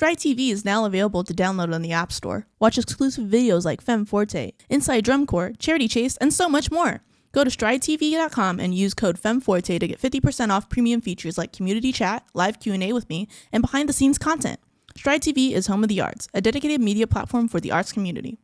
Stride TV is now available to download on the App Store. Watch exclusive videos like Femme Forte, Inside Drum Corps, Charity Chase, and so much more. Go to stridetv.com and use code FemmeForte to get 50% off premium features like community chat, live Q&A with me, and behind-the-scenes content. Stride TV is home of the arts, a dedicated media platform for the arts community.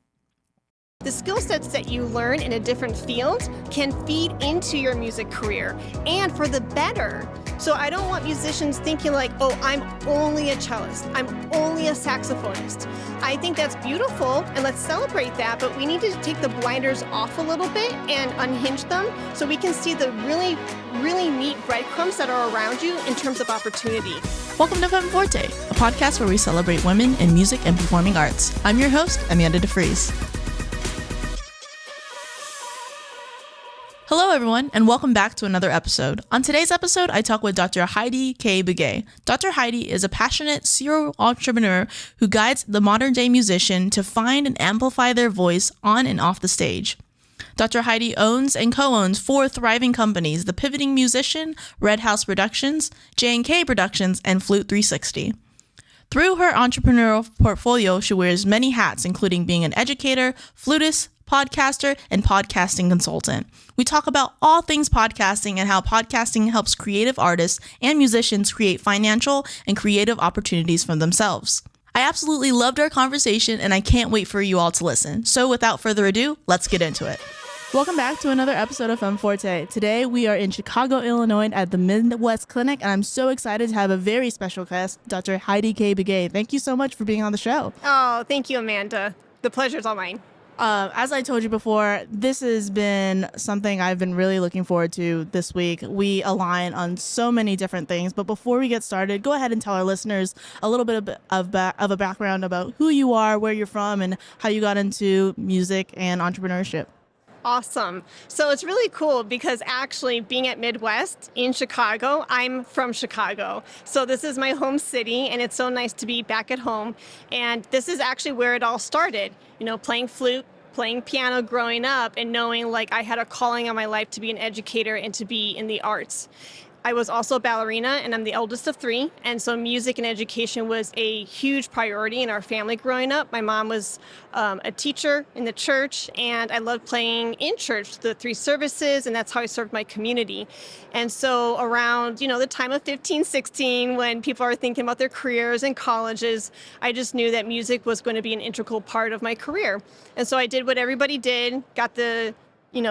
The skill sets that you learn in a different field can feed into your music career, and for the better. So I don't want musicians thinking like, oh, I'm only a cellist, I'm only a saxophonist. I think that's beautiful, and let's celebrate that, but we need to take the blinders off a little bit and unhinge them so we can see the really, really neat breadcrumbs that are around you in terms of opportunity. Welcome to Femme Forte, a podcast where we celebrate women in music and performing arts. I'm your host, Amanda DeFries. Hello, everyone, and welcome back to another episode. On today's episode, I talk with Dr. Heidi Kay Begay. Dr. Heidi is a passionate serial entrepreneur who guides the modern-day musician to find and amplify their voice on and off the stage. Dr. Heidi owns and co-owns 4 thriving companies: The Pivoting Musician, Red House Productions, J&K Productions, and Flute 360. Through her entrepreneurial portfolio, she wears many hats, including being an educator, flutist, podcaster, and podcasting consultant. We talk about all things podcasting and how podcasting helps creative artists and musicians create financial and creative opportunities for themselves. I absolutely loved our conversation, and I can't wait for you all to listen. So without further ado, let's get into it. Welcome back to another episode of Femme Forte. Today we are in Chicago, Illinois at the Midwest Clinic, and I'm so excited to have a very special guest, Dr. Heidi Kay Begay. Thank you so much for being on the show. Oh, thank you, Amanda. The pleasure's all mine. As I told you before, this has been something I've been really looking forward to this week. We align on so many different things, but before we get started, go ahead and tell our listeners a little bit of a background about who you are, where you're from, and how you got into music and entrepreneurship. Awesome. So it's really cool because actually being at Midwest in Chicago, I'm from Chicago. So this is my home city, and it's so nice to be back at home. And this is actually where it all started, playing flute, playing piano growing up, and knowing like I had a calling on my life to be an educator and to be in the arts. I was also a ballerina, and I'm the eldest of 3, and so music and education was a huge priority in our family growing up. My mom was a teacher in the church, and I loved playing in church, the 3 services, and that's how I served my community. And so around, the time of 15, 16, when people are thinking about their careers and colleges, I just knew that music was going to be an integral part of my career. And so I did what everybody did, got the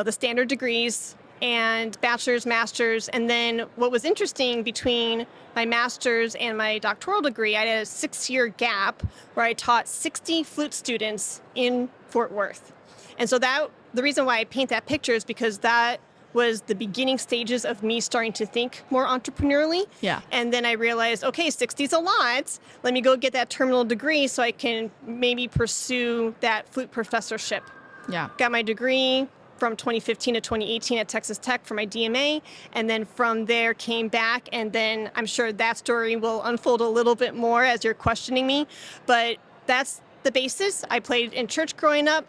standard degrees, and bachelor's, master's, and then what was interesting between my master's and my doctoral degree, I had a 6-year gap where I taught 60 flute students in Fort Worth. And so the reason why I paint that picture is because that was the beginning stages of me starting to think more entrepreneurially. Yeah. And then I realized, okay, 60 is a lot. Let me go get that terminal degree so I can maybe pursue that flute professorship. Yeah. Got my degree from 2015 to 2018 at Texas Tech for my DMA, and then from there came back, and then I'm sure that story will unfold a little bit more as you're questioning me, but that's the basis. I played in church growing up,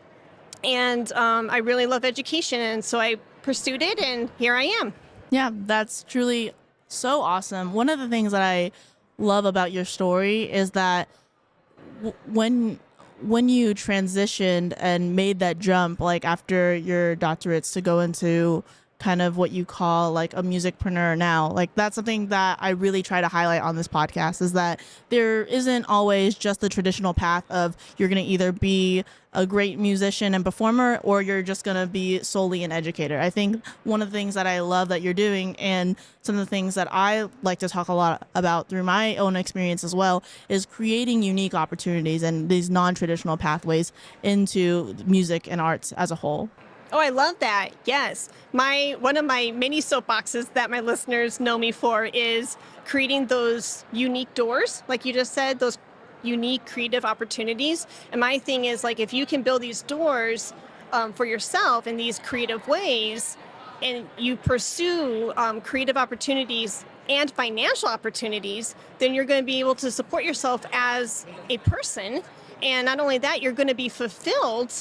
and I really love education, and so I pursued it, and here I am. Yeah, that's truly so awesome. One of the things that I love about your story is that when you transitioned and made that jump, like after your doctorates, to go into kind of what you call like a musicpreneur now, like that's something that I really try to highlight on this podcast, is that there isn't always just the traditional path of you're going to either be a great musician and performer or you're just going to be solely an educator. I think one of the things that I love that you're doing, and some of the things that I like to talk a lot about through my own experience as well, is creating unique opportunities and these non-traditional pathways into music and arts as a whole. Oh, I love that. Yes. One of my many soapboxes that my listeners know me for is creating those unique doors, like you just said, those unique creative opportunities. And my thing is, like, if you can build these doors for yourself in these creative ways, and you pursue creative opportunities and financial opportunities, then you're going to be able to support yourself as a person. And not only that, you're going to be fulfilled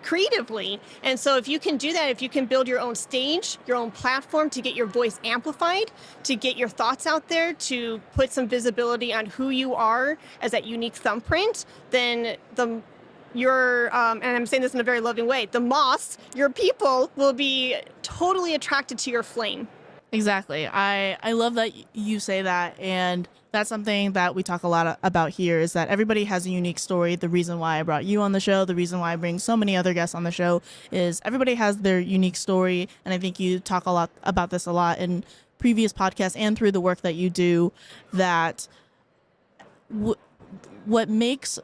creatively. And so if you can do that, if you can build your own stage, your own platform to get your voice amplified, to get your thoughts out there, to put some visibility on who you are as that unique thumbprint, then and I'm saying this in a very loving way, the moths, your people, will be totally attracted to your flame. Exactly. I love that you say that, and that's something that we talk a lot about here, is that everybody has a unique story. The reason why I brought you on the show, the reason why I bring so many other guests on the show, is everybody has their unique story, and I think you talk a lot about this a lot in previous podcasts and through the work that you do, that what makes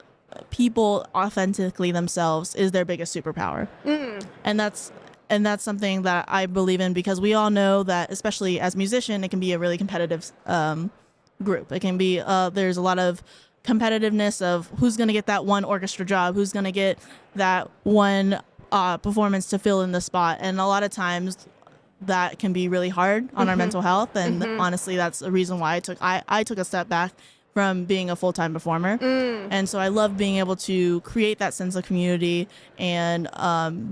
people authentically themselves is their biggest superpower. And that's something that I believe in, because we all know that, especially as musician, it can be a really competitive group. It can be, there's a lot of competitiveness of who's going to get that one orchestra job, who's going to get that one performance to fill in the spot. And a lot of times that can be really hard on our mental health. And honestly, that's a reason why I took a step back from being a full-time performer. And so I love being able to create that sense of community and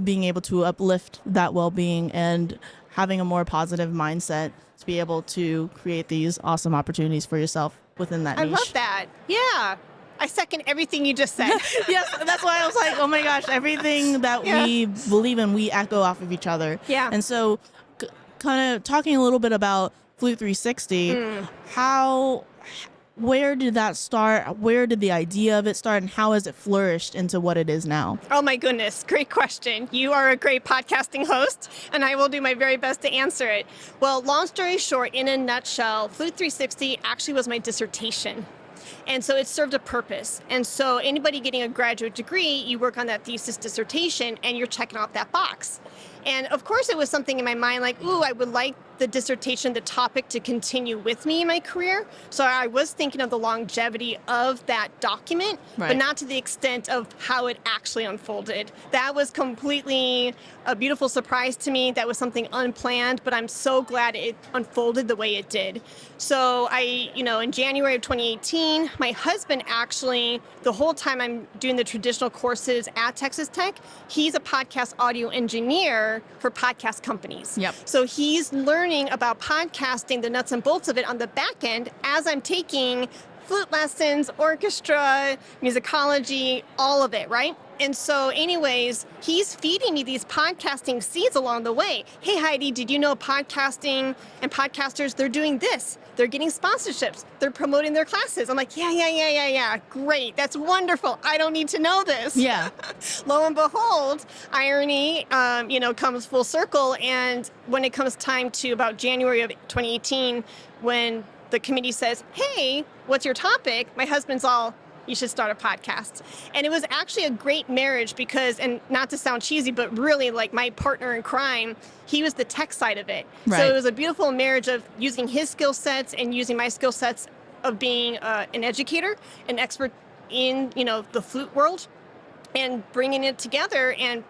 being able to uplift that well-being and having a more positive mindset to be able to create these awesome opportunities for yourself within that niche. I love that. Yeah. I second everything you just said. Yes, that's why I was like, oh my gosh, everything that we believe in, we echo off of each other. Yeah. And so kind of talking a little bit about Flute 360, where did that start? Where did the idea of it start, and how has it flourished into what it is now? Oh my goodness, great question. You are a great podcasting host, and I will do my very best to answer it. Well, long story short, in a nutshell, Flute 360 actually was my dissertation. And so it served a purpose. And so anybody getting a graduate degree, you work on that thesis dissertation and you're checking off that box. And of course it was something in my mind like, ooh, I would like the dissertation, the topic, to continue with me in my career. So I was thinking of the longevity of that document, but not to the extent of how it actually unfolded. That was completely a beautiful surprise to me. That was something unplanned, but I'm so glad it unfolded the way it did. So in January of 2018, my husband actually, the whole time I'm doing the traditional courses at Texas Tech, he's a podcast audio engineer for podcast companies. Yep. So he's learning about podcasting, the nuts and bolts of it on the back end as I'm taking flute lessons, orchestra, musicology, all of it, right? And so anyways, he's feeding me these podcasting seeds along the way. Hey, Heidi, did you know podcasting and podcasters, they're doing this. They're getting sponsorships. They're promoting their classes. I'm like, yeah. Great. That's wonderful. I don't need to know this. Yeah. Lo and behold, irony, comes full circle. And when it comes time to about January of 2018, when the committee says, hey, what's your topic? My husband's all, you should start a podcast. And it was actually a great marriage because, and not to sound cheesy, but really like my partner in crime, he was the tech side of it. Right. So it was a beautiful marriage of using his skill sets and using my skill sets of being an educator, an expert in, the flute world, and bringing it together. And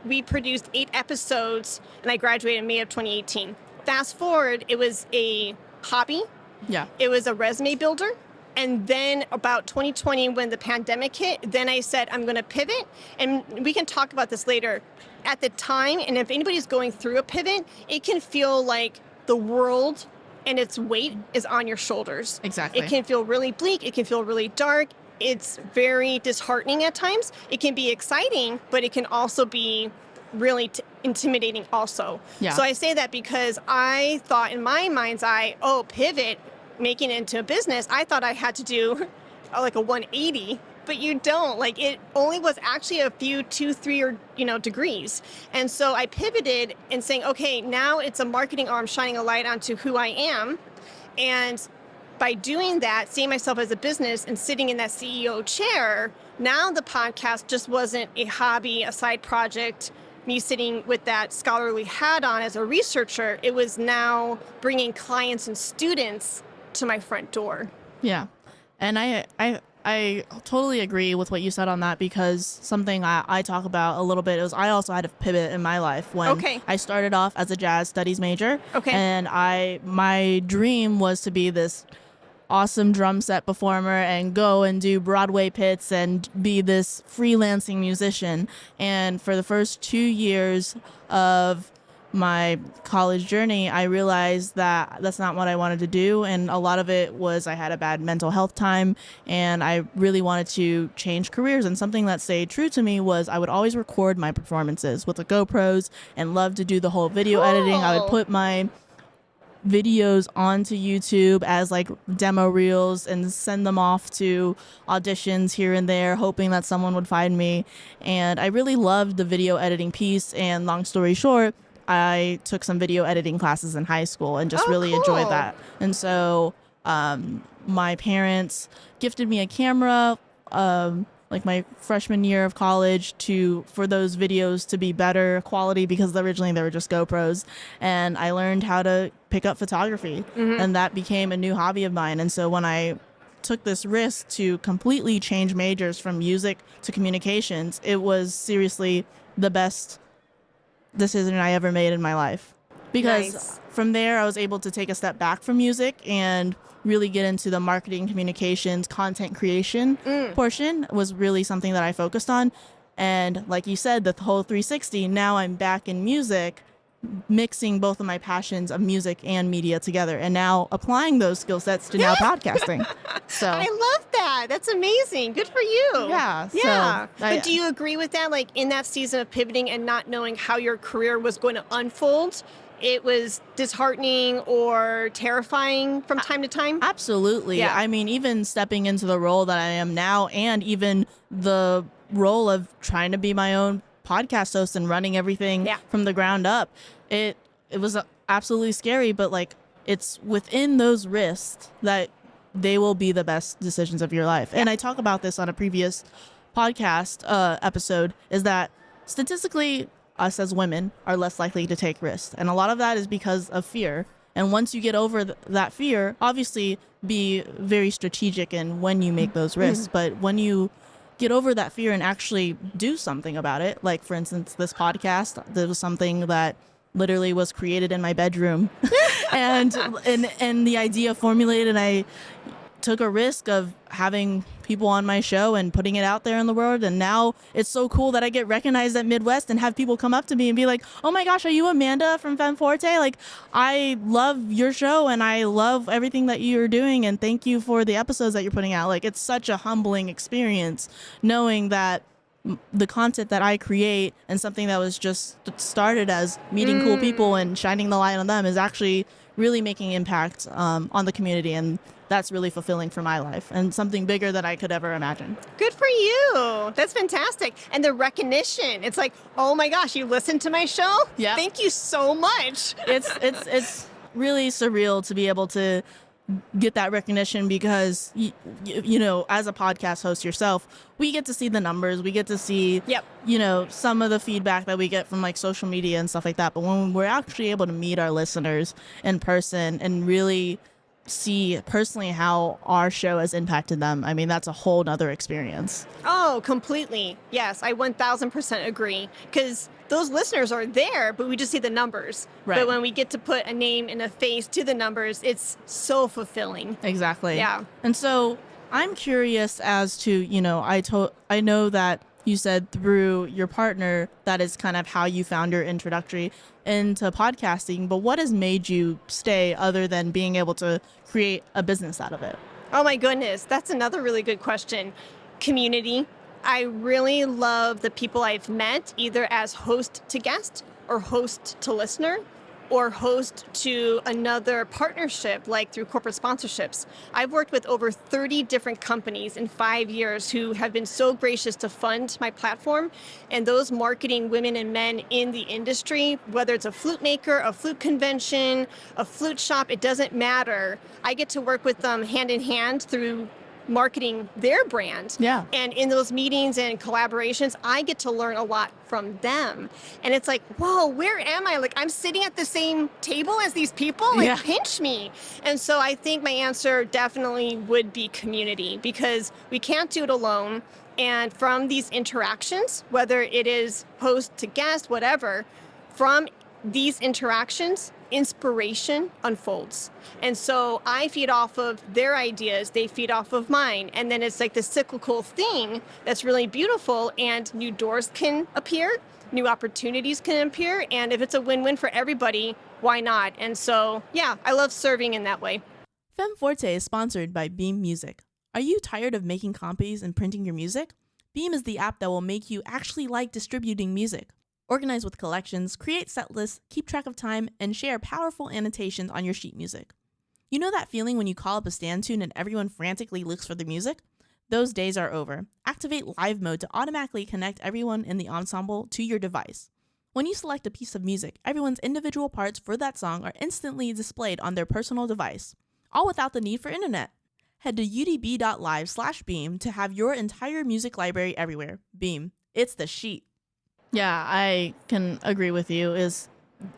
we produced 8 episodes, and I graduated in May of 2018. Fast forward, it was a hobby. Yeah. It was a resume builder. And then about 2020, when the pandemic hit, then I said, I'm going to pivot. And we can talk about this later. At the time, and if anybody's going through a pivot, it can feel like the world and its weight is on your shoulders. Exactly. It can feel really bleak. It can feel really dark. It's very disheartening at times. It can be exciting, but it can also be really intimidating also. Yeah. So I say that because I thought in my mind's eye, pivot, making it into a business, I thought I had to do like a 180, but you don't. Like it only was actually a few 2, 3 or degrees. And so I pivoted and saying, okay, now it's a marketing arm shining a light onto who I am. And by doing that, seeing myself as a business and sitting in that CEO chair, now the podcast just wasn't a hobby, a side project, me sitting with that scholarly hat on as a researcher. It was now bringing clients and students to my front door. Yeah. And I totally agree with what you said on that, because something I talk about a little bit is I also had a pivot in my life when I started off as a jazz studies major. Okay. And my dream was to be this awesome drum set performer and go and do Broadway pits and be this freelancing musician. And for the first 2 years of my college journey, I realized that that's not what I wanted to do. And a lot of it was I had a bad mental health time and I really wanted to change careers. And something that stayed true to me was I would always record my performances with the GoPros and love to do the whole video editing. I would put my videos onto YouTube as like demo reels and send them off to auditions here and there, hoping that someone would find me. And I really loved the video editing piece. And long story short, I took some video editing classes in high school and just really enjoyed that. And so my parents gifted me a camera like my freshman year of college for those videos to be better quality, because originally they were just GoPros, and I learned how to pick up photography, and that became a new hobby of mine. And so when I took this risk to completely change majors from music to communications, it was seriously the best decision I ever made in my life, because from there I was able to take a step back from music and really get into the marketing, communications, content creation portion was really something that I focused on. And like you said, the whole 360, now I'm back in music, mixing both of my passions of music and media together, and now applying those skill sets to now podcasting. So I love that. That's amazing. Good for you. Yeah. Yeah. So but do you agree with that? Like in that season of pivoting and not knowing how your career was going to unfold, it was disheartening or terrifying from time to time? Absolutely. Yeah. I mean, even stepping into the role that I am now, and even the role of trying to be my own podcast host and running everything from the ground up, it was absolutely scary, but like it's within those risks that they will be the best decisions of your life. And I talk about this on a previous podcast episode, is that statistically us as women are less likely to take risks, and a lot of that is because of fear. And once you get over that fear, obviously be very strategic in when you make those risks, but when you get over that fear and actually do something about it, like for instance this podcast, there was something that literally was created in my bedroom and the idea formulated, and I took a risk of having people on my show and putting it out there in the world. And now it's so cool that I get recognized at Midwest and have people come up to me and be like, oh my gosh, are you Amanda from Femme Forte? Like, I love your show and I love everything that you're doing, and thank you for the episodes that you're putting out. Like, it's such a humbling experience knowing that the content that I create and something that was just started as meeting cool people and shining the light on them is actually really making impact on the community. And that's really fulfilling for my life and something bigger than I could ever imagine. Good for you. That's fantastic. And the recognition, it's like, oh my gosh, you listened to my show? Yeah. Thank you so much. It's really surreal to be able to get that recognition, because you know, as a podcast host yourself, we get to see the numbers, we get to see you know, some of the feedback that we get from like social media and stuff like that, but when we're actually able to meet our listeners in person and really see personally how our show has impacted them, I mean, that's a whole nother experience. Oh, completely. Yes, I 1000% agree, because those listeners are there, but we just see the numbers. Right. But when we get to put a name and a face to the numbers, it's so fulfilling. Exactly. Yeah. And so I'm curious as to, you know, I know that you said through your partner, that is kind of how you found your introductory into podcasting, but what has made you stay other than being able to create a business out of it? Oh my goodness, that's another really good question. Community. I really love the people I've met, either as host to guest or host to listener, or host to another partnership, like through corporate sponsorships. I've worked with over 30 different companies in 5 years who have been so gracious to fund my platform. And those marketing women and men in the industry, whether it's a flute maker, a flute convention, a flute shop, it doesn't matter. I get to work with them hand in hand through marketing their brand. Yeah. And in those meetings and collaborations, I get to learn a lot from them. And it's like, whoa, where am I? Like, I'm sitting at the same table as these people? Like, pinch me. And so I think my answer definitely would be community, because we can't do it alone. And from these interactions, whether it is host to guest, whatever, from these interactions, inspiration unfolds. And so I feed off of their ideas, they feed off of mine. And then it's like this cyclical thing that's really beautiful, and new doors can appear, new opportunities can appear. And if it's a win-win for everybody, why not? And so, yeah, I love serving in that way. Femme Forte is sponsored by Beam Music. Are you tired of making copies and printing your music? Beam is the app that will make you actually like distributing music. Organize with collections, create set lists, keep track of time, and share powerful annotations on your sheet music. You know that feeling when you call up a stand tune and everyone frantically looks for the music? Those days are over. Activate live mode to automatically connect everyone in the ensemble to your device. When you select a piece of music, everyone's individual parts for that song are instantly displayed on their personal device, all without the need for internet. Head to udb.live/beam to have your entire music library everywhere. Beam, it's the sheet. Yeah, I can agree with you.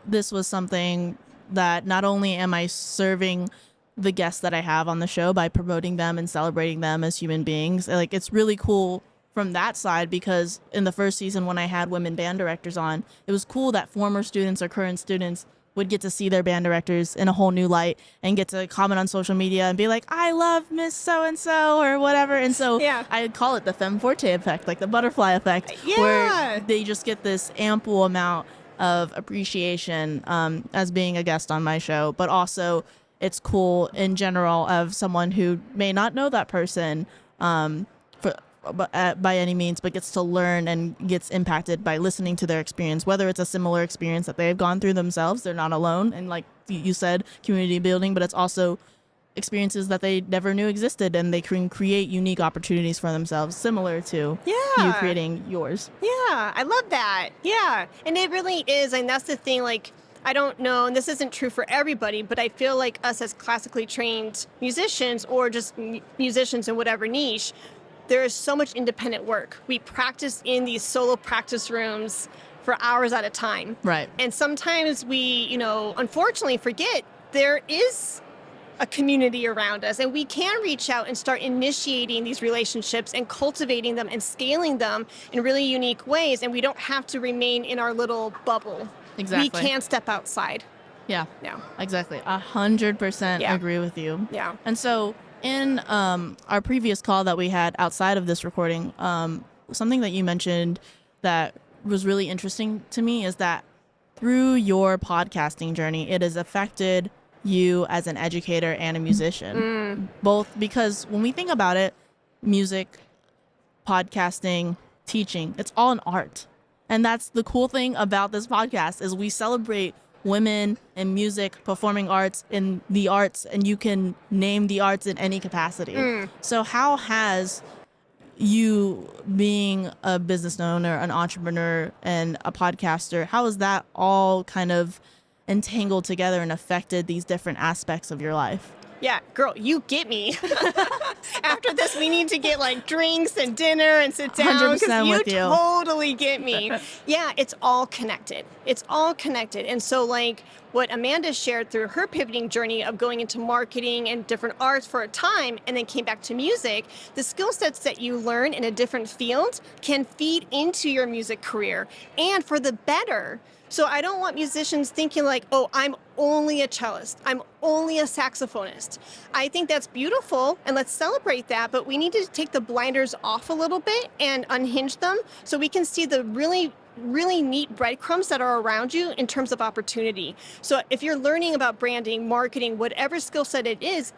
This was something that not only am I serving the guests that I have on the show by promoting them and celebrating them as human beings, like, it's really cool from that side, because in the first season when I had women band directors on, it was cool that former students or current students would get to see their band directors in a whole new light and get to comment on social media and be like, I love Miss So-and-so or whatever. And so I call it the Femme Forte effect, like the butterfly effect, where they just get this ample amount of appreciation as being a guest on my show. But also it's cool in general of someone who may not know that person by any means, but gets to learn and gets impacted by listening to their experience, whether it's a similar experience that they've gone through themselves. They're not alone. And like you said, community building, but it's also experiences that they never knew existed, and they can create unique opportunities for themselves, similar to you creating yours. Yeah, I love that. Yeah. And it really is. And that's the thing, like, I don't know, and this isn't true for everybody, but I feel like us as classically trained musicians, or just musicians in whatever niche, there is so much independent work. We practice in these solo practice rooms for hours at a time. Right. And sometimes we, unfortunately forget there is a community around us, and we can reach out and start initiating these relationships and cultivating them and scaling them in really unique ways. And we don't have to remain in our little bubble. Exactly. We can step outside. Yeah. Yeah. Exactly. 100% agree with you. Yeah. And so in our previous call that we had outside of this recording, something that you mentioned that was really interesting to me is that through your podcasting journey, it has affected you as an educator and a musician. Both because when we think about it, music, podcasting, teaching, it's all an art. And that's the cool thing about this podcast, is we celebrate women in music, performing arts, in the arts, and you can name the arts in any capacity. So how has you, being a business owner, an entrepreneur, and a podcaster, how has that all kind of entangled together and affected these different aspects of your life? Yeah, girl, you get me. After this, we need to get like drinks and dinner and sit down, because you totally get me. Yeah, it's all connected. It's all connected. And so like what Amanda shared through her pivoting journey of going into marketing and different arts for a time and then came back to music, the skill sets that you learn in a different field can feed into your music career, and for the better. So I don't want musicians thinking like, oh, I'm only a cellist, I'm only a saxophonist. I think that's beautiful, and let's celebrate that, but we need to take the blinders off a little bit and unhinge them so we can see the really neat breadcrumbs that are around you in terms of opportunity. So if you're learning about branding, marketing, whatever skill set it is,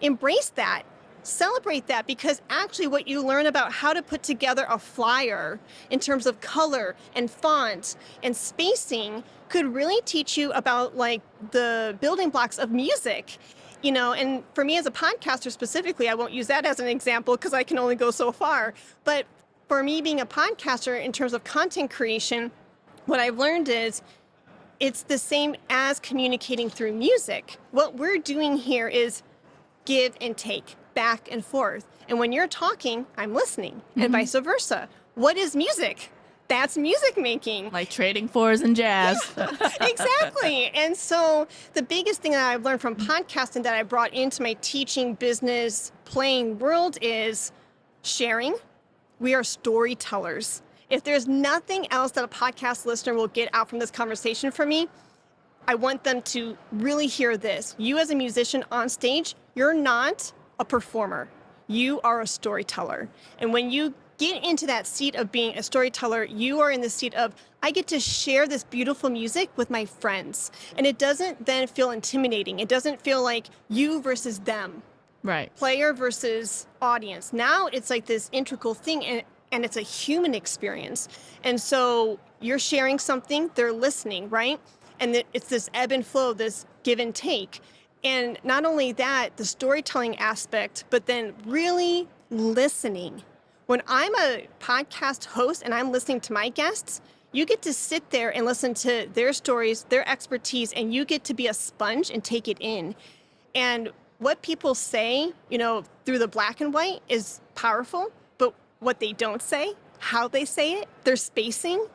embrace that. Celebrate that, because actually what you learn about how to put together a flyer in terms of color and font and spacing could really teach you about like the building blocks of music. And for me as a podcaster specifically, I won't use that as an example because I can only go so far. But for me being a podcaster in terms of content creation, what I've learned is it's the same as communicating through music. What we're doing here is give and take, back and forth. And when you're talking, I'm listening, and vice versa. What is music? That's music making. Like trading fours and jazz. Yeah, exactly. And so the biggest thing that I've learned from podcasting that I brought into my teaching, business, playing world is sharing. We are storytellers. If there's nothing else that a podcast listener will get out from this conversation from me, I want them to really hear this. You as a musician on stage, you're not a performer. You are a storyteller. And when you get into that seat of being a storyteller, you are in the seat of, I get to share this beautiful music with my friends. And it doesn't then feel intimidating. It doesn't feel like you versus them. Right. Player versus audience. Now it's like this integral thing, and it's a human experience. And so you're sharing something, they're listening, right? And it's this ebb and flow, this give and take. And not only that, the storytelling aspect, but then really listening. When I'm a podcast host and I'm listening to my guests, you get to sit there and listen to their stories, their expertise, and you get to be a sponge and take it in. And what people say, through the black and white is powerful, but what they don't say, how they say it, their spacing,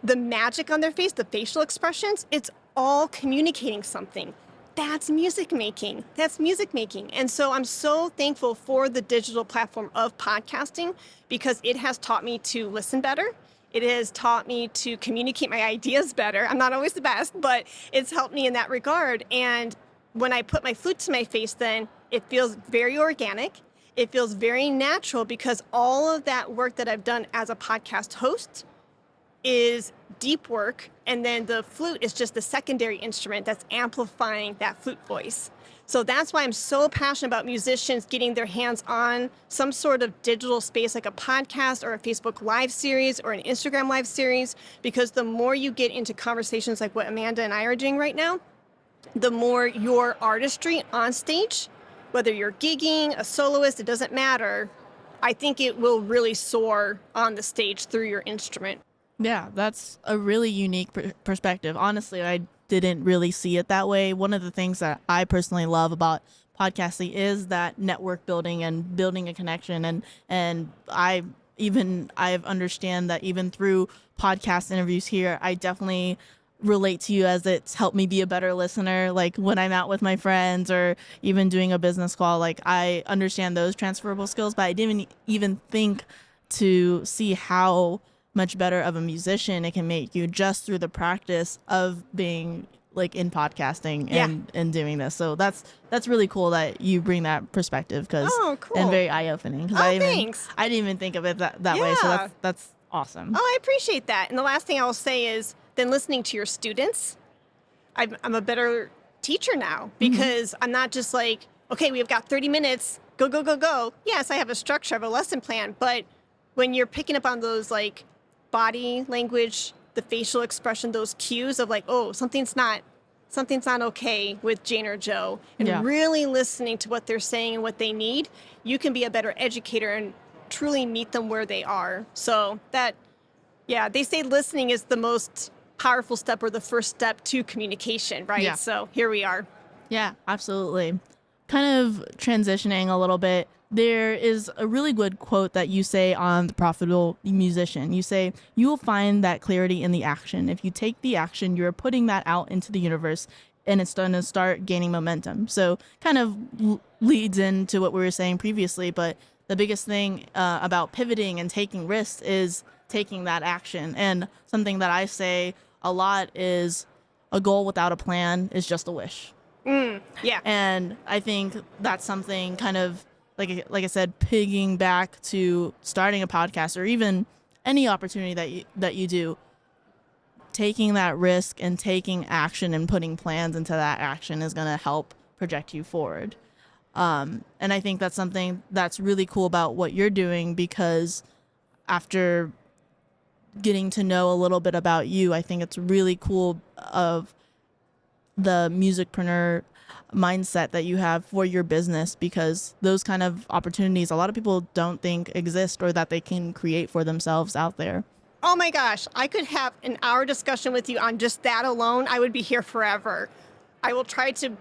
the magic on their face, the facial expressions, it's all communicating something. That's music making. That's music making. And so I'm so thankful for the digital platform of podcasting because it has taught me to listen better. It has taught me to communicate my ideas better. I'm not always the best, but it's helped me in that regard. And when I put my flute to my face, then it feels very organic. It feels very natural because all of that work that I've done as a podcast host is deep work, and then the flute is just the secondary instrument that's amplifying that flute voice. So that's why I'm so passionate about musicians getting their hands on some sort of digital space like a podcast or a Facebook Live series or an Instagram Live series, because the more you get into conversations like what Amanda and I are doing right now, the more your artistry on stage, whether you're gigging, a soloist, it doesn't matter, I think it will really soar on the stage through your instrument. Yeah, that's a really unique perspective. Honestly, I didn't really see it that way. One of the things that I personally love about podcasting is that network building and building a connection. And I've understand that even through podcast interviews here, I definitely relate to you as it's helped me be a better listener. Like when I'm out with my friends or even doing a business call, like I understand those transferable skills, but I didn't even think to see how much better of a musician it can make you just through the practice of being like in podcasting and doing this. So that's really cool that you bring that perspective cool. And very eye-opening. Thanks. I didn't even think of it that way. So that's awesome. Oh, I appreciate that. And the last thing I will say is then listening to your students, I'm a better teacher now because I'm not just like, okay, we've got 30 minutes, go, go, go, go. Yes, I have a structure, I have a lesson plan, but when you're picking up on those like body language, the facial expression, those cues of like, oh, something's not okay with Jane or Joe, and really listening to what they're saying and what they need, you can be a better educator and truly meet them where they are. So that, they say listening is the most powerful step or the first step to communication, right? Yeah. So here we are. Yeah, absolutely. Kind of transitioning a little bit, there is a really good quote that you say on The Profitable Musician. You say, you will find that clarity in the action. If you take the action, you're putting that out into the universe and it's going to start gaining momentum. So kind of leads into what we were saying previously, but the biggest thing about pivoting and taking risks is taking that action. And something that I say a lot is a goal without a plan is just a wish. Yeah. And I think that's something kind of, like I said, pigging back to starting a podcast or even any opportunity that you do, taking that risk and taking action and putting plans into that action is going to help project you forward. And I think that's something that's really cool about what you're doing, because after getting to know a little bit about you, I think it's really cool of the musicpreneur mindset that you have for your business, because those kind of opportunities a lot of people don't think exist or that they can create for themselves out there. Oh my gosh, I could have an hour discussion with you on just that alone. I would be here forever. I will try to,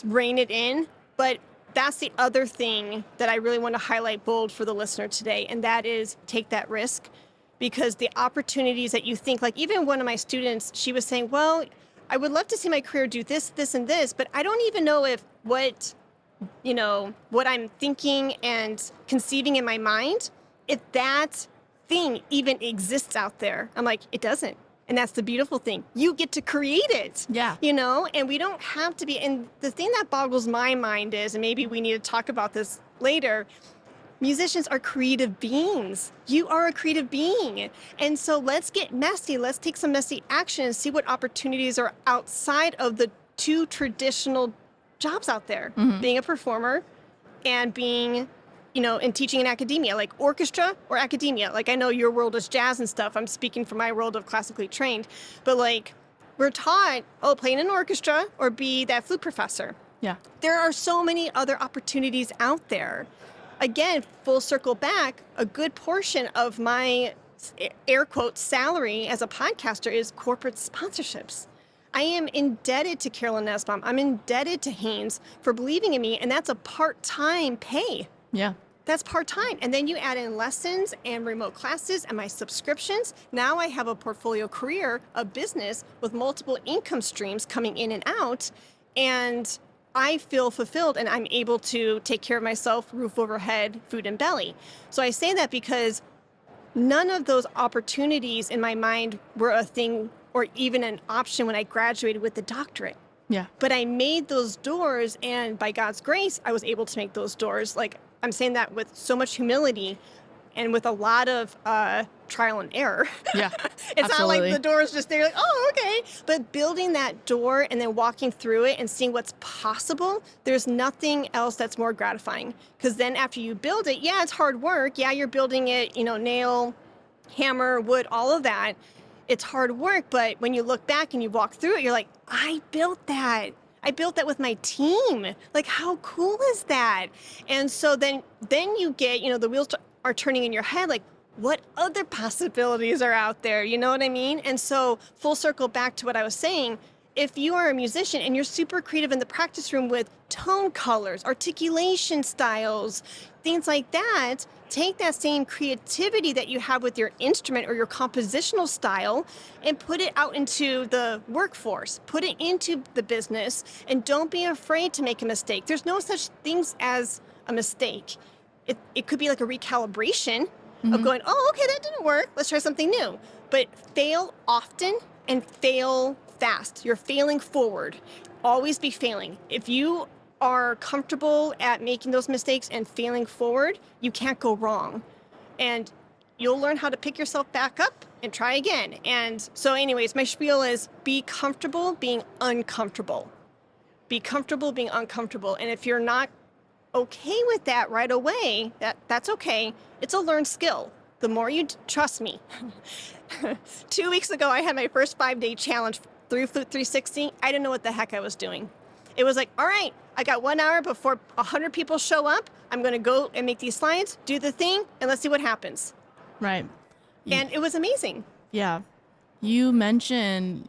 rein it in, but that's the other thing that I really want to highlight bold for the listener today, and that is take that risk, because the opportunities that you think, like even one of my students, she was saying, well, I would love to see my career do this, this, and this, but I don't even know if what I'm thinking and conceiving in my mind, if that thing even exists out there. I'm like, it doesn't. And that's the beautiful thing. You get to create it. Yeah. And we don't have to be. And the thing that boggles my mind is, and maybe we need to talk about this later, musicians are creative beings. You are a creative being. And so let's get messy. Let's take some messy action and see what opportunities are outside of the two traditional jobs out there, being a performer and being and teaching in academia, like orchestra or academia. Like, I know your world is jazz and stuff. I'm speaking from my world of classically trained. But like, we're taught, play in an orchestra or be that flute professor. Yeah. There are so many other opportunities out there. Again, full circle back, a good portion of my air quotes salary as a podcaster is corporate sponsorships. I am indebted to Carolyn Nesbaum. I'm indebted to Haynes for believing in me, and that's a part-time pay. Yeah. That's part-time. And then you add in lessons and remote classes and my subscriptions. Now I have a portfolio career, a business with multiple income streams coming in and out. And I feel fulfilled and I'm able to take care of myself, roof over head, food and belly. So I say that because none of those opportunities in my mind were a thing or even an option when I graduated with the doctorate. Yeah. But I made those doors, and by God's grace, I was able to make those doors. Like, I'm saying that with so much humility and with a lot of trial and error. Yeah, It's absolutely. not like the door is just there, like, oh, okay. But building that door and then walking through it and seeing what's possible, there's nothing else that's more gratifying. Because then after you build it, yeah, it's hard work. Yeah, you're building it, nail, hammer, wood, all of that. It's hard work, but when you look back and you walk through it, you're like, I built that. I built that with my team. Like, how cool is that? And so then you get, the wheels are turning in your head, like, what other possibilities are out there? You know what I mean? And so full circle back to what I was saying, if you are a musician and you're super creative in the practice room with tone colors, articulation styles, things like that, take that same creativity that you have with your instrument or your compositional style and put it out into the workforce, put it into the business, and don't be afraid to make a mistake. There's no such things as a mistake. It could be like a recalibration of going, oh, okay, that didn't work. Let's try something new. But fail often and fail fast. You're failing forward. Always be failing. If you are comfortable at making those mistakes and failing forward, you can't go wrong. And you'll learn how to pick yourself back up and try again. And so anyways, my spiel is be comfortable being uncomfortable. Be comfortable being uncomfortable. And if you're not okay with that right away, that's okay. It's a learned skill. The more you trust me. 2 weeks ago, I had my first 5-day challenge through Flute 360. I didn't know what the heck I was doing. It was like, all right, I got 1 hour before 100 people show up. I'm going to go and make these slides, do the thing, and let's see what happens. Right. And it was amazing. Yeah. You mentioned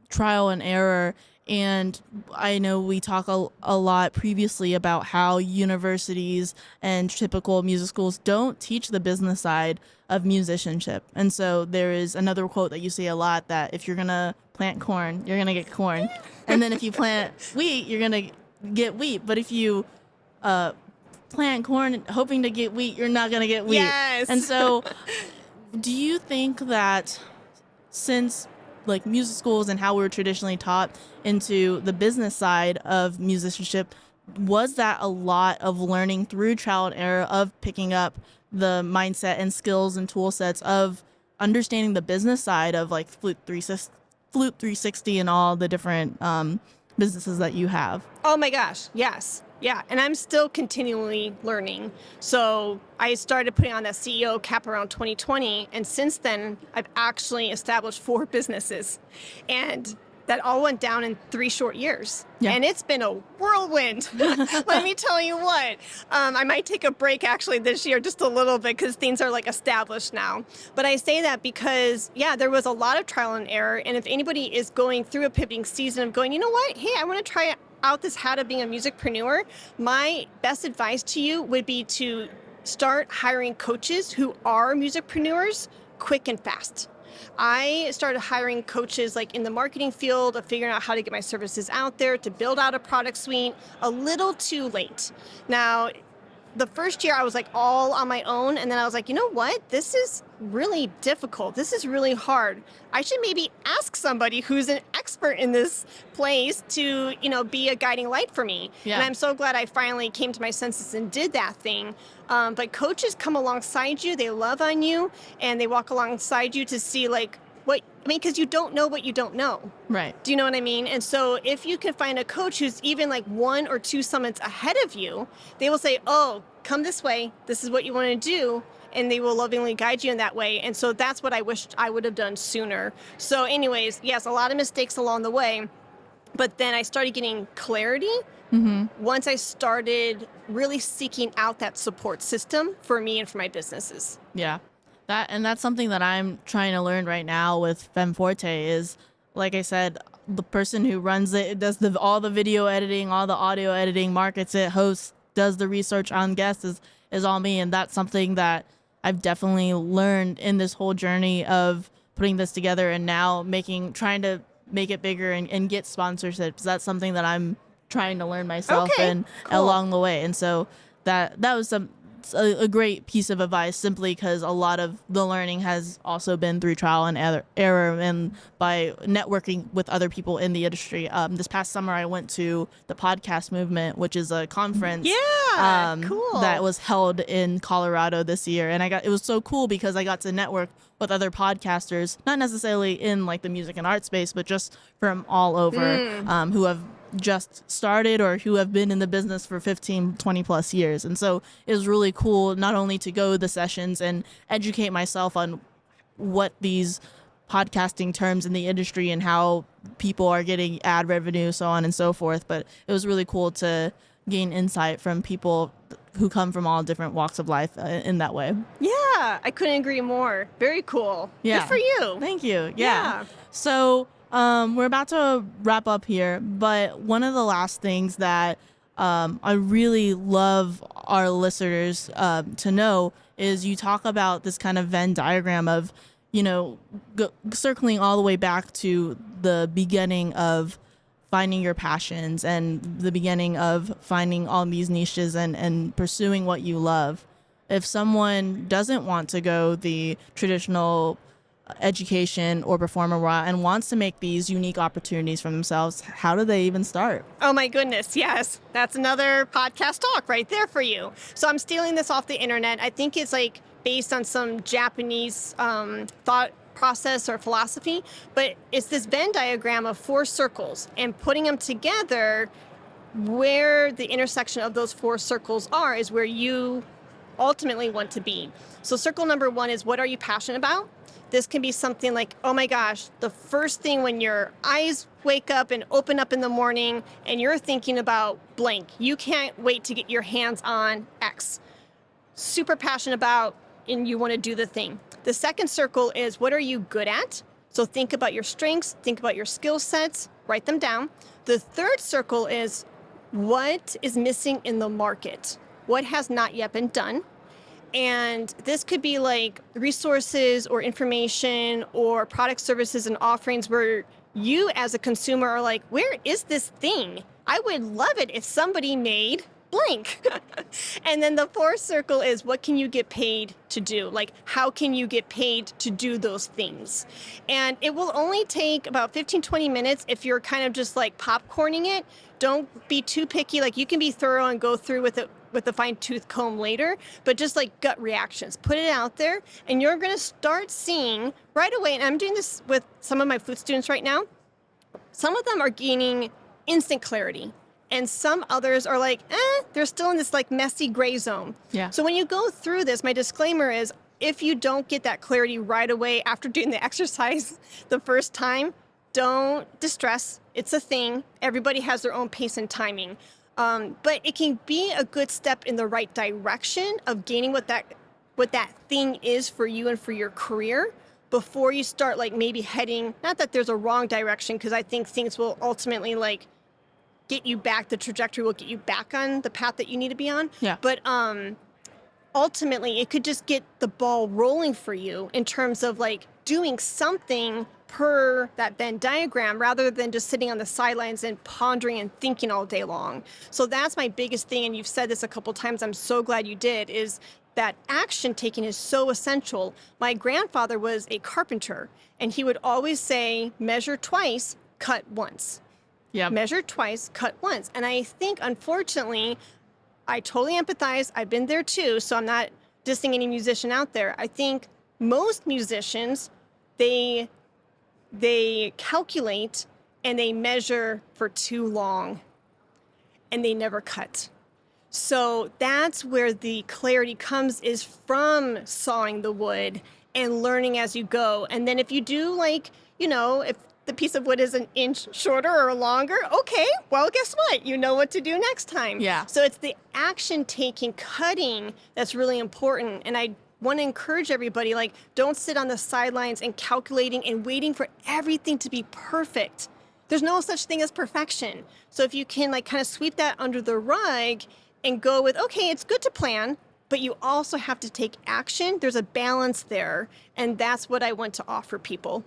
trial and error, and I know we talk a lot previously about how universities and typical music schools don't teach the business side of musicianship. And so there is another quote that you see a lot, that if you're going to plant corn, you're going to get corn. And then if you plant wheat, you're going to get wheat. But if you plant corn hoping to get wheat, you're not going to get wheat. Yes. And so do you think that since like music schools and how we were traditionally taught into the business side of musicianship, was that a lot of learning through trial and error of picking up the mindset and skills and tool sets of understanding the business side of like Flute 360 and all the different businesses that you have? Oh my gosh, yes. Yeah, and I'm still continually learning. So I started putting on that CEO cap around 2020, and since then, I've actually established 4 businesses. And that all went down in 3 short years. Yeah. And it's been a whirlwind. Let me tell you what. I might take a break actually this year just a little bit because things are like established now. But I say that because, yeah, there was a lot of trial and error. And if anybody is going through a pivoting season of going, you know what, hey, I want to try out this hat of being a musicpreneur, my best advice to you would be to start hiring coaches who are musicpreneurs quick and fast. I started hiring coaches like in the marketing field of figuring out how to get my services out there, to build out a product suite a little too late. Now, the first year I was like all on my own, and then I was like, you know what? This is really difficult. This is really hard. I should maybe ask somebody who's an expert in this place to, be a guiding light for me. Yeah. And I'm so glad I finally came to my senses and did that thing. But coaches come alongside you, they love on you, and they walk alongside you to see because you don't know what you don't know. Right. Do you know what I mean? And so if you can find a coach who's even like 1 or 2 summits ahead of you, they will say, oh, come this way. This is what you want to do. And they will lovingly guide you in that way. And so that's what I wished I would have done sooner. So anyways, yes, a lot of mistakes along the way. But then I started getting clarity once I started really seeking out that support system for me and for my businesses. Yeah. That's something that I'm trying to learn right now with FemForte is, like I said, the person who runs it does all the video editing, all the audio editing, markets it, hosts, does the research on guests is all me. And that's something that I've definitely learned in this whole journey of putting this together and now trying to make it bigger and get sponsorships. That's something that I'm trying to learn myself Cool. along the way. And so that was a great piece of advice, simply because a lot of the learning has also been through trial and error and by networking with other people in the industry. This past summer, I went to the Podcast Movement, which is a conference Cool. that was held in Colorado this year. And it was so cool because I got to network with other podcasters, not necessarily in like the music and art space, but just from all over who have just started or who have been in the business for 15, 20 plus years. And so it was really cool not only to go to the sessions and educate myself on what these podcasting terms in the industry and how people are getting ad revenue, so on and so forth, but it was really cool to gain insight from people who come from all different walks of life in that way. Yeah, I couldn't agree more. Very cool. Yeah. Good for you. Thank you. Yeah. So we're about to wrap up here, but one of the last things that I really love our listeners to know is you talk about this kind of Venn diagram of, circling all the way back to the beginning of finding your passions and the beginning of finding all these niches and pursuing what you love. If someone doesn't want to go the traditional education or performer route and wants to make these unique opportunities for themselves, how do they even start? Oh my goodness, yes. That's another podcast talk right there for you. So I'm stealing this off the internet. I think it's like based on some Japanese thought process or philosophy, but it's this Venn diagram of 4 circles and putting them together. Where the intersection of those 4 circles are is where you ultimately want to be. So circle number 1 is, what are you passionate about? This can be something like, oh my gosh, the first thing when your eyes wake up and open up in the morning and you're thinking about blank, you can't wait to get your hands on X. Super passionate about, and you want to do the thing. The second circle is, what are you good at? So think about your strengths, think about your skill sets, write them down. The third circle is, what is missing in the market? What has not yet been done? And this could be like resources or information or product, services, and offerings where you as a consumer are like, where is this thing? I would love it if somebody made blank. And then the fourth circle is, what can you get paid to do? Like, how can you get paid to do those things? And it will only take about 15, 20 minutes if you're kind of just like popcorning it. Don't be too picky. Like, you can be thorough and go through with a fine-tooth comb later, but just like gut reactions, put it out there, and you're going to start seeing right away. And I'm doing this with some of my flute students right now. Some of them are gaining instant clarity, and some others are like, they're still in this like messy gray zone. Yeah. So when you go through this, my disclaimer is, if you don't get that clarity right away after doing the exercise the first time, don't distress. It's a thing. Everybody has their own pace and timing. But it can be a good step in the right direction of gaining what that thing is for you and for your career before you start like maybe heading, not that there's a wrong direction, because I think things will ultimately like get you back, the trajectory will get you back on the path that you need to be on. Yeah. But ultimately it could just get the ball rolling for you in terms of like doing something per that Venn diagram rather than just sitting on the sidelines and pondering and thinking all day long. So that's my biggest thing. And you've said this a couple times. I'm so glad you did, is that action taking is so essential. My grandfather was a carpenter, and he would always say, measure twice, cut once. Yeah. Measure twice, cut once. And I think, unfortunately, I totally empathize. I've been there too, so I'm not dissing any musician out there. I think most musicians, they calculate and they measure for too long, and they never cut. So that's where the clarity comes, is from sawing the wood and learning as you go. And then if you do, like, if the piece of wood is an inch shorter or longer, okay, well, guess what? You know what to do next time. Yeah. So it's the action taking, cutting, that's really important. And I want to encourage everybody, like, don't sit on the sidelines and calculating and waiting for everything to be perfect. There's no such thing as perfection. So if you can, like, kind of sweep that under the rug and go with, okay, it's good to plan, but you also have to take action. There's a balance there. And that's what I want to offer people.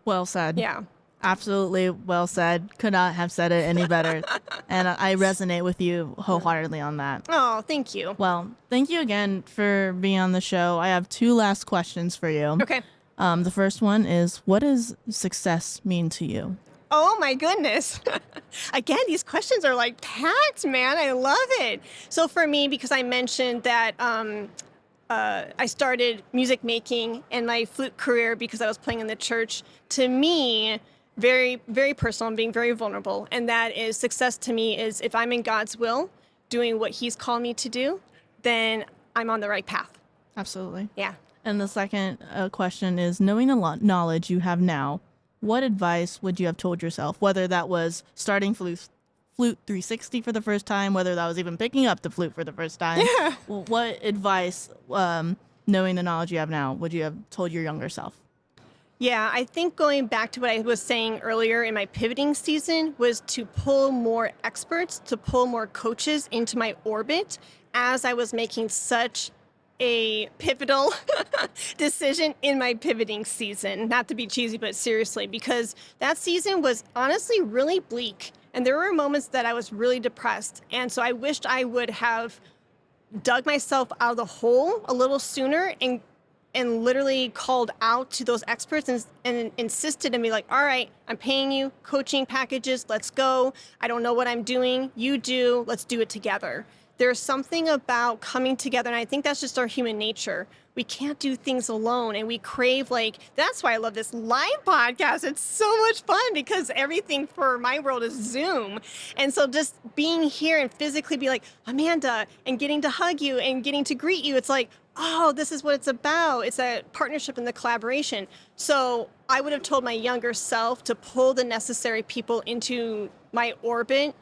Well said. Yeah. Absolutely well said. Could not have said it any better. And I resonate with you wholeheartedly on that. Oh, thank you. Well, thank you again for being on the show. I have 2 last questions for you. Okay. The first one is, what does success mean to you? Oh my goodness. Again, these questions are like packed, man. I love it. So for me, because I mentioned that I started music making and my flute career because I was playing in the church, to me, very, very personal. I'm being very vulnerable. And that is, success to me is, if I'm in God's will, doing what He's called me to do, then I'm on the right path. Absolutely. Yeah. And the second question is, knowing the knowledge you have now, what advice would you have told yourself, whether that was starting Flute 360 for the first time, whether that was even picking up the flute for the first time? Yeah. What advice, knowing the knowledge you have now, would you have told your younger self? Yeah, I think going back to what I was saying earlier in my pivoting season was to pull more experts, to pull more coaches into my orbit as I was making such a pivotal decision in my pivoting season. Not to be cheesy, but seriously, because that season was honestly really bleak. And there were moments that I was really depressed. And so I wished I would have dug myself out of the hole a little sooner and literally called out to those experts and insisted and be like, all right, I'm paying you coaching packages. Let's go. I don't know what I'm doing. You do. Let's do it together. There's something about coming together, and I think that's just our human nature. We can't do things alone, and we crave, like, that's why I love this live podcast. It's so much fun because everything for my world is Zoom. And so just being here and physically be like, Amanda, and getting to hug you and getting to greet you, it's like, oh, this is what it's about. It's a partnership and the collaboration. So I would have told my younger self to pull the necessary people into my orbit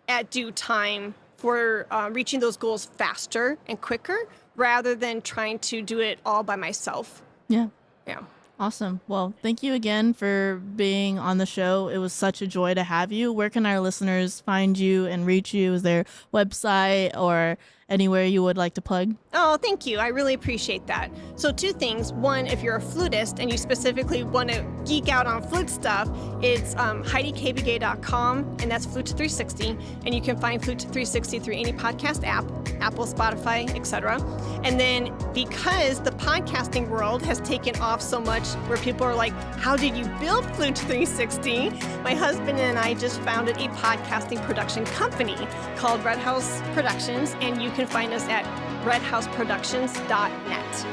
at due time for reaching those goals faster and quicker rather than trying to do it all by myself. Yeah. Yeah. Awesome. Well, thank you again for being on the show. It was such a joy to have you. Where can our listeners find you and reach you? Is there a website or anywhere you would like to plug? Oh, thank you. I really appreciate that. So 2 things. One, if you're a flutist and you specifically want to geek out on flute stuff, it's HeidiKBegay.com, and that's Flute 360. And you can find Flute 360 through any podcast app, Apple, Spotify, etc. And then because the podcasting world has taken off so much where people are like, how did you build Flute 360? My husband and I just founded a podcasting production company called Red House Productions, and you can find us at redhouseproductions.net.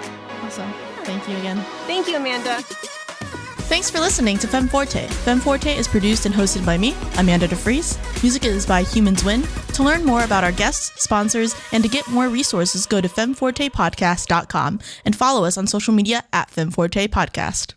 Awesome. Thank you again. Thank you, Amanda. Thanks for listening to FemForte. FemForte is produced and hosted by me, Amanda DeFries. Music is by Humans Win. To learn more about our guests, sponsors, and to get more resources, go to femfortepodcast.com and follow us on social media at FemForte Podcast.